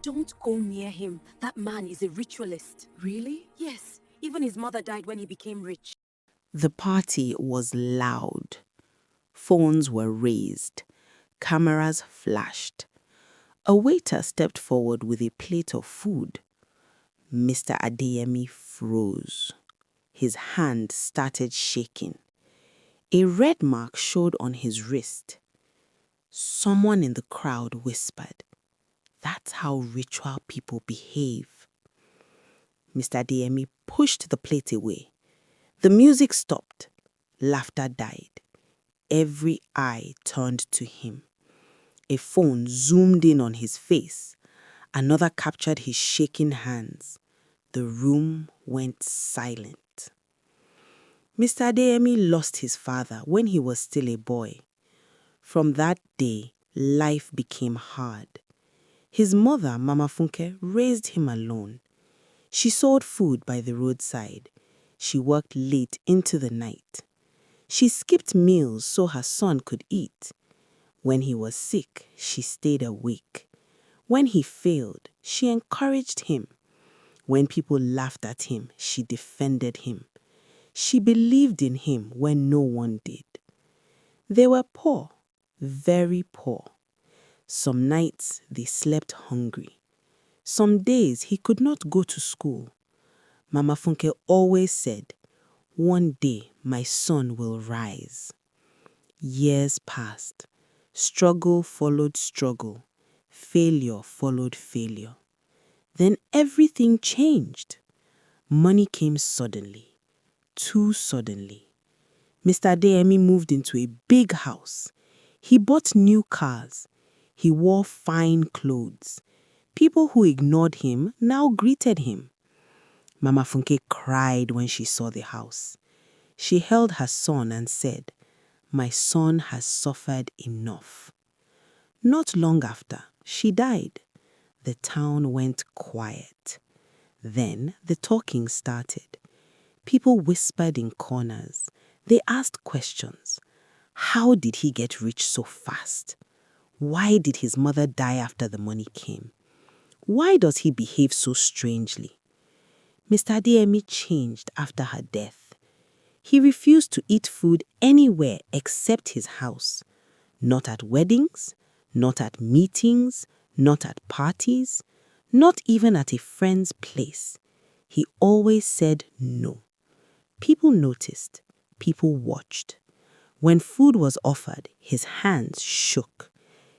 Don't go near him. That man is a ritualist. Really? Yes, even his mother died when he became rich. The party was loud. Phones were raised. Cameras flashed. A waiter stepped forward with a plate of food. Mr. Adeyemi froze. His hand started shaking. A red mark showed on his wrist. Someone in the crowd whispered, "That's how ritual people behave." Mr. Adeyemi pushed the plate away. The music stopped. Laughter died. Every eye turned to him. A phone zoomed in on his face. Another captured his shaking hands. The room went silent. Mr. Adeyemi lost his father when he was still a boy. From that day, life became hard. His mother, Mama Funke, raised him alone. She sold food by the roadside. She worked late into the night. She skipped meals so her son could eat. When he was sick, she stayed awake. When he failed, she encouraged him. When people laughed at him, she defended him. She believed in him when no one did. They were poor, very poor. Some nights they slept hungry. Some days he could not go to school. Mama Funke always said, "One day my son will rise." Years passed. Struggle followed struggle. Failure followed failure. Then everything changed. Money came suddenly, too suddenly. Mr. Adeyemi moved into a big house. He bought new cars. He wore fine clothes. People who ignored him now greeted him. Mama Funke cried when she saw the house. She held her son and said, "My son has suffered enough." Not long after, she died. The town went quiet. Then the talking started. People whispered in corners. They asked questions. How did he get rich so fast? Why did his mother die after the money came? Why does he behave so strangely? Mr. Adeyemi changed after her death. He refused to eat food anywhere except his house. Not at weddings, not at meetings, not at parties, not even at a friend's place. He always said no. People noticed. People watched. When food was offered, his hands shook.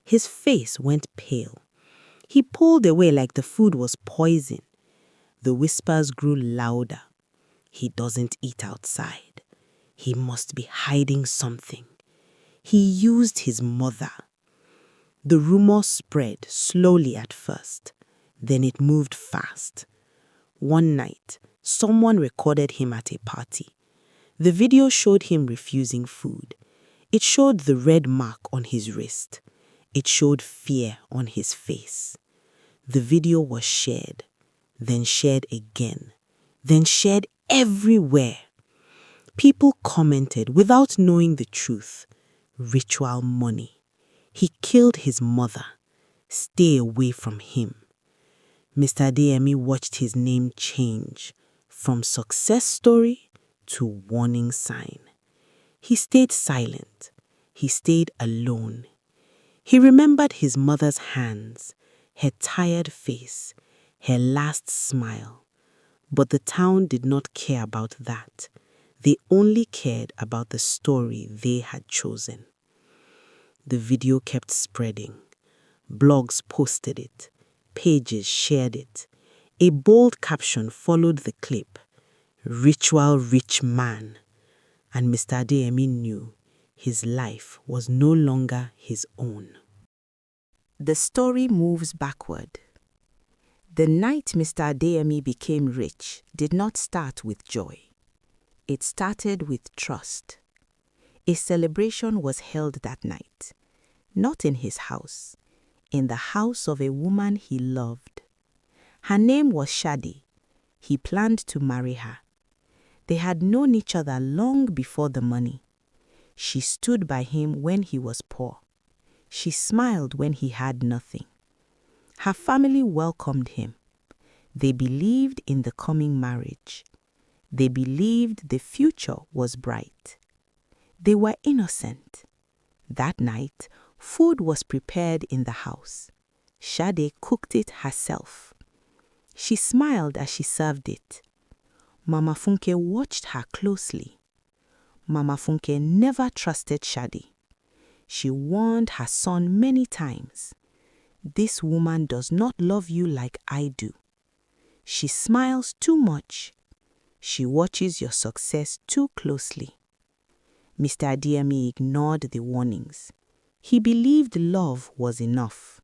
His face went pale. He pulled away like the food was poison. The whispers grew louder. He doesn't eat outside. He must be hiding something. He used his mother. The rumor spread slowly at first. Then it moved fast. One night, someone recorded him at a party. The video showed him refusing food. It showed the red mark on his wrist. It showed fear on his face. The video was shared, then shared again, then shared everywhere. People commented without knowing the truth. Ritual money. He killed his mother. Stay away from him. Mr. Adeyemi watched his name change from success story to warning sign. He stayed silent. He stayed alone. He remembered his mother's hands, her tired face, her last smile. But the town did not care about that. They only cared about the story they had chosen. The video kept spreading. Blogs posted it. Pages shared it. A bold caption followed the clip. "Ritual rich man." And Mr. Adeyemi knew his life was no longer his own. The story moves backward. The night Mr. Adeyemi became rich did not start with joy. It started with trust. A celebration was held that night, not in his house, in the house of a woman he loved. Her name was Shadi. He planned to marry her. They had known each other long before the money. She stood by him when he was poor. She smiled when he had nothing. Her family welcomed him. They believed in the coming marriage. They believed the future was bright. They were innocent. That night, food was prepared in the house. Shade cooked it herself. She smiled as she served it. Mama Funke watched her closely. Mama Funke never trusted Shade. She warned her son many times. This woman does not love you like I do. She smiles too much. She watches your success too closely. Mr. Adeyemi ignored the warnings. He believed love was enough.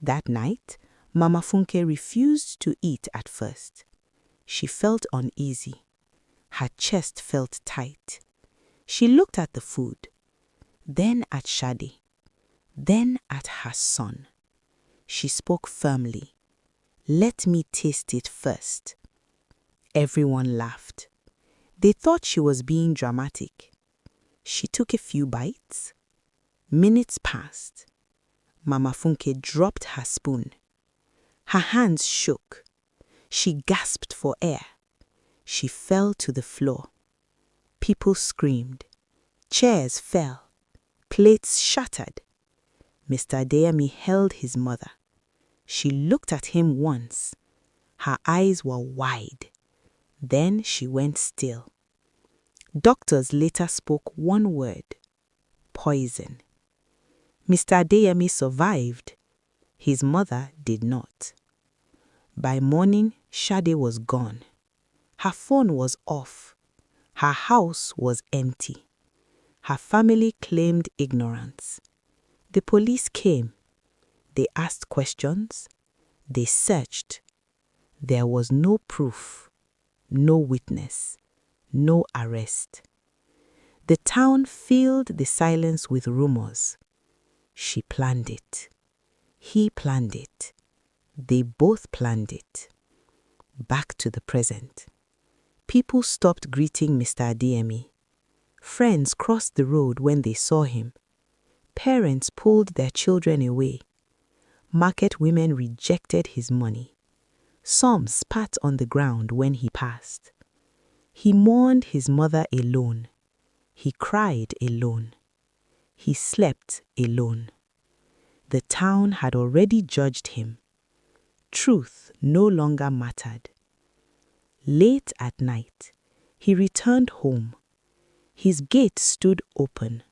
That night, Mama Funke refused to eat at first. She felt uneasy. Her chest felt tight. She looked at the food, then at Shade, then at her son. She spoke firmly. "Let me taste it first." Everyone laughed. They thought she was being dramatic. She took a few bites. Minutes passed. Mama Funke dropped her spoon. Her hands shook. She gasped for air. She fell to the floor. People screamed. Chairs fell. Plates shattered. Mr. Adeyemi held his mother. She looked at him once. Her eyes were wide. Then she went still. Doctors later spoke one word: poison. Mr. Adeyemi survived. His mother did not. By morning, Shade was gone. Her phone was off. Her house was empty. Her family claimed ignorance. The police came. They asked questions. They searched. There was no proof, no witness, no arrest. The town filled the silence with rumors. She planned it. He planned it. They both planned it. Back to the present. People stopped greeting Mr. Adeyemi. Friends crossed the road when they saw him. Parents pulled their children away. Market women rejected his money. Some spat on the ground when he passed. He mourned his mother alone. He cried alone. He slept alone. The town had already judged him. Truth no longer mattered. Late at night, he returned home. His gate stood open.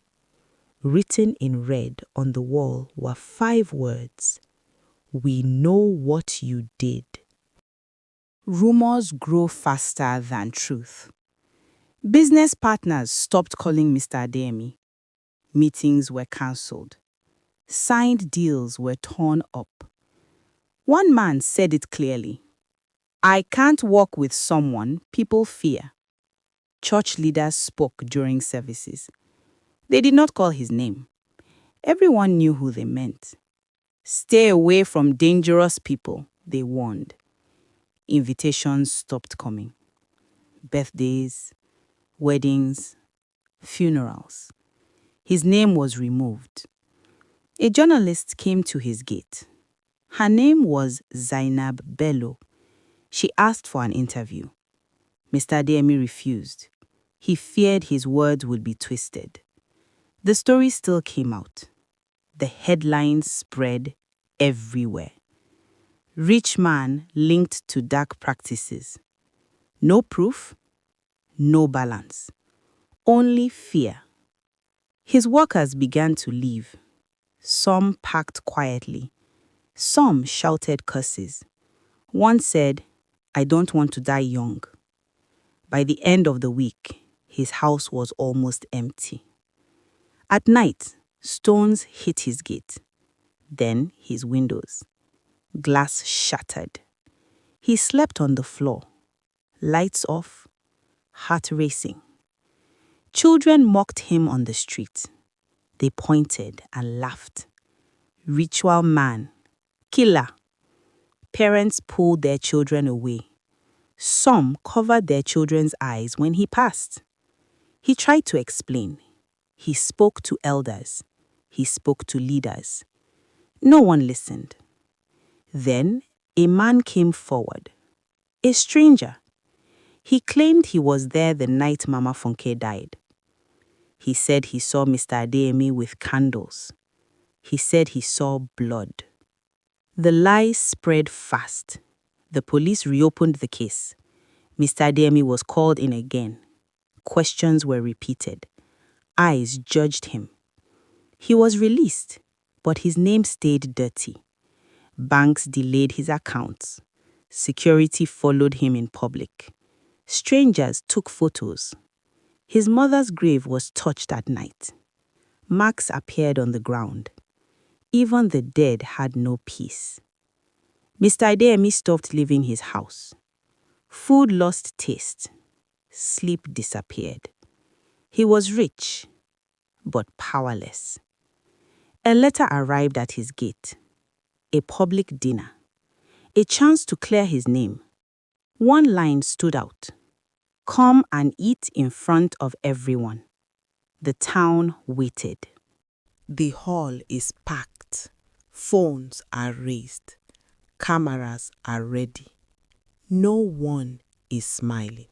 Written in red on the wall were 5 words: "We know what you did." Rumors grow faster than truth. Business partners stopped calling Mr. Adeyemi. Meetings were cancelled. Signed deals were torn up. One man said it clearly: "I can't work with someone people fear." Church leaders spoke during services. They did not call his name. Everyone knew who they meant. "Stay away from dangerous people," they warned. Invitations stopped coming. Birthdays, weddings, funerals. His name was removed. A journalist came to his gate. Her name was Zainab Bello. She asked for an interview. Mr. Adeyemi refused. He feared his words would be twisted. The story still came out. The headlines spread everywhere. Rich man linked to dark practices. No proof, no balance. Only fear. His workers began to leave. Some packed quietly. Some shouted curses. One said, "I don't want to die young." By the end of the week, his house was almost empty. At night, stones hit his gate, then his windows. Glass shattered. He slept on the floor, lights off, heart racing. Children mocked him on the street. They pointed and laughed. Ritual man, killer. Parents pulled their children away. Some covered their children's eyes when he passed. He tried to explain. He spoke to elders. He spoke to leaders. No one listened. Then a man came forward. A stranger. He claimed he was there the night Mama Funke died. He said he saw Mr. Adeyemi with candles. He said he saw blood. The lies spread fast. The police reopened the case. Mr. Adeyemi was called in again. Questions were repeated. Eyes judged him. He was released, but his name stayed dirty. Banks delayed his accounts. Security followed him in public. Strangers took photos. His mother's grave was touched at night. Marks appeared on the ground. Even the dead had no peace. Mr. Adeyemi stopped leaving his house. Food lost taste. Sleep disappeared. He was rich, but powerless. A letter arrived at his gate. A public dinner. A chance to clear his name. One line stood out. Come and eat in front of everyone. The town waited. The hall is packed. Phones are raised. Cameras are ready. No one is smiling.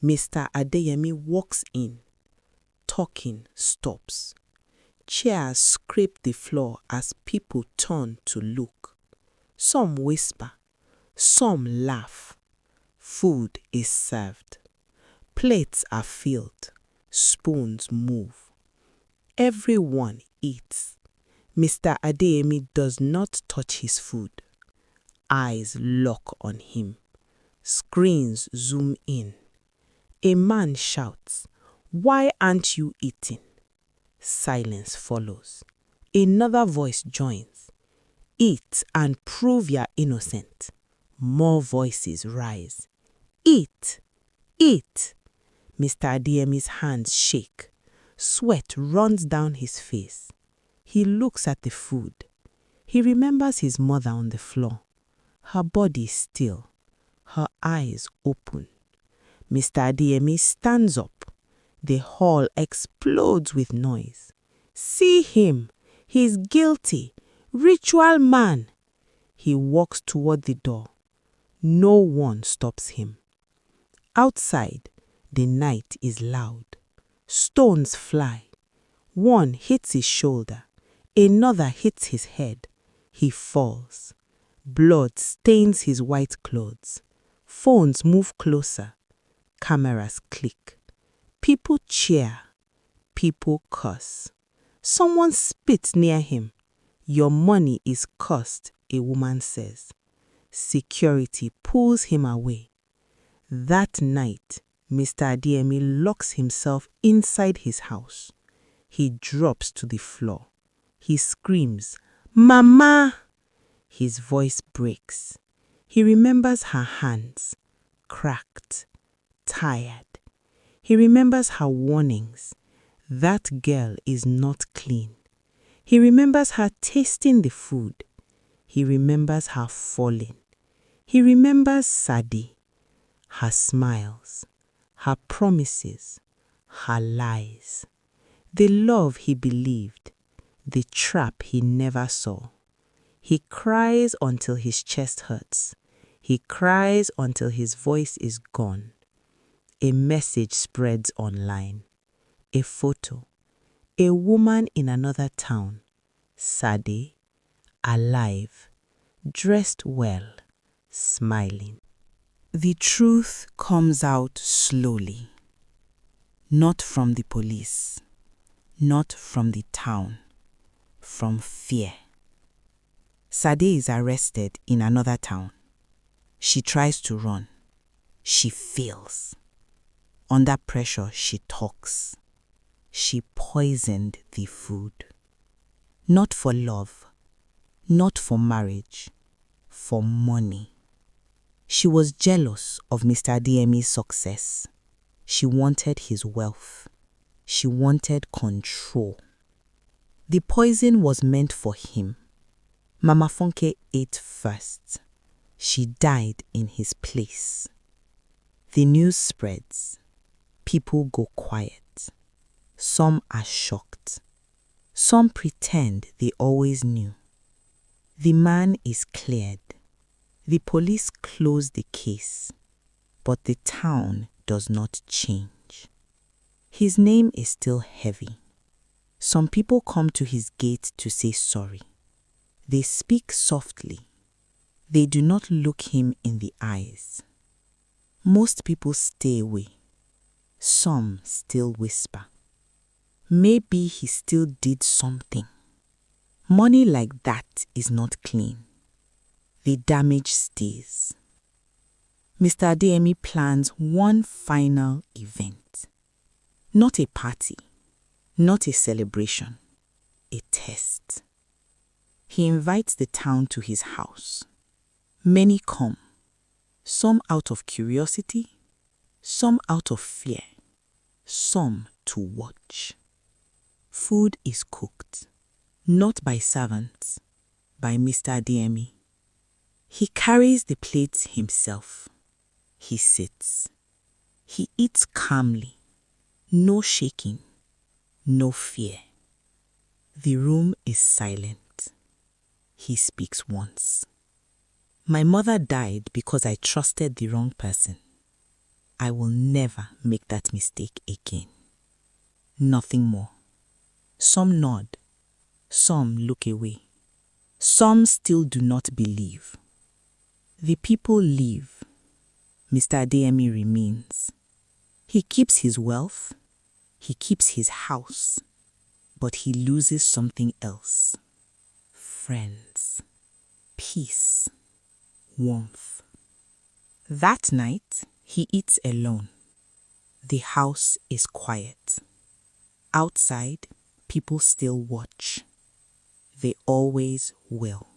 Mr. Adeyemi walks in. Talking stops. Chairs scrape the floor as people turn to look. Some whisper. Some laugh. Food is served. Plates are filled. Spoons move. Everyone eats. Mr. Adeyemi does not touch his food. Eyes lock on him. Screens zoom in. A man shouts, "Why aren't you eating?" Silence follows. Another voice joins. "Eat and prove you're innocent." More voices rise. "Eat! Eat!" Mr. Adeyemi's hands shake. Sweat runs down his face. He looks at the food. He remembers his mother on the floor. Her body still. Her eyes open. Mr. Adeyemi stands up. The hall explodes with noise. "See him! He's guilty! Ritual man!" He walks toward the door. No one stops him. Outside, the night is loud. Stones fly. One hits his shoulder. Another hits his head. He falls. Blood stains his white clothes. Phones move closer. Cameras click. People cheer. People curse. Someone spits near him. "Your money is cursed," a woman says. Security pulls him away. That night, Mr. Adeyemi locks himself inside his house. He drops to the floor. He screams, "Mama!" His voice breaks. He remembers her hands, cracked, tired. He remembers her warnings. That girl is not clean. He remembers her tasting the food. He remembers her falling. He remembers Sadi, her smiles, her promises, her lies, the love he believed, the trap he never saw. He cries until his chest hurts. He cries until his voice is gone. A message spreads online. A photo. A woman in another town. Sadi, alive, dressed well, smiling. The truth comes out slowly. Not from the police. Not from the town. From fear. Sadi is arrested in another town. She tries to run. She fails. Under pressure, she talks. She poisoned the food. Not for love, not for marriage, for money. She was jealous of Mr. Adeyemi's success. She wanted his wealth. She wanted control. The poison was meant for him. Mama Funke ate first. She died in his place. The news spreads. People go quiet. Some are shocked. Some pretend they always knew. The man is cleared. The police close the case, but the town does not change. His name is still heavy. Some people come to his gate to say sorry. They speak softly. They do not look him in the eyes. Most people stay away. Some still whisper. Maybe he still did something. Money like that is not clean. The damage stays. Mr. Adeyemi plans one final event. Not a party, not a celebration, a test. He invites the town to his house. Many come, some out of curiosity, some out of fear, some to watch. Food is cooked, not by servants, by Mr. Adeyemi. He carries the plates himself. He sits. He eats calmly, no shaking, no fear. The room is silent. He speaks once. My mother died because I trusted the wrong person. I will never make that mistake again. Nothing more. Some nod. Some look away. Some still do not believe. The people leave. Mr. Adeyemi remains. He keeps his wealth. He keeps his house. But he loses something else. Friends. Peace. Warmth. That night, he eats alone. The house is quiet. Outside, people still watch. They always will.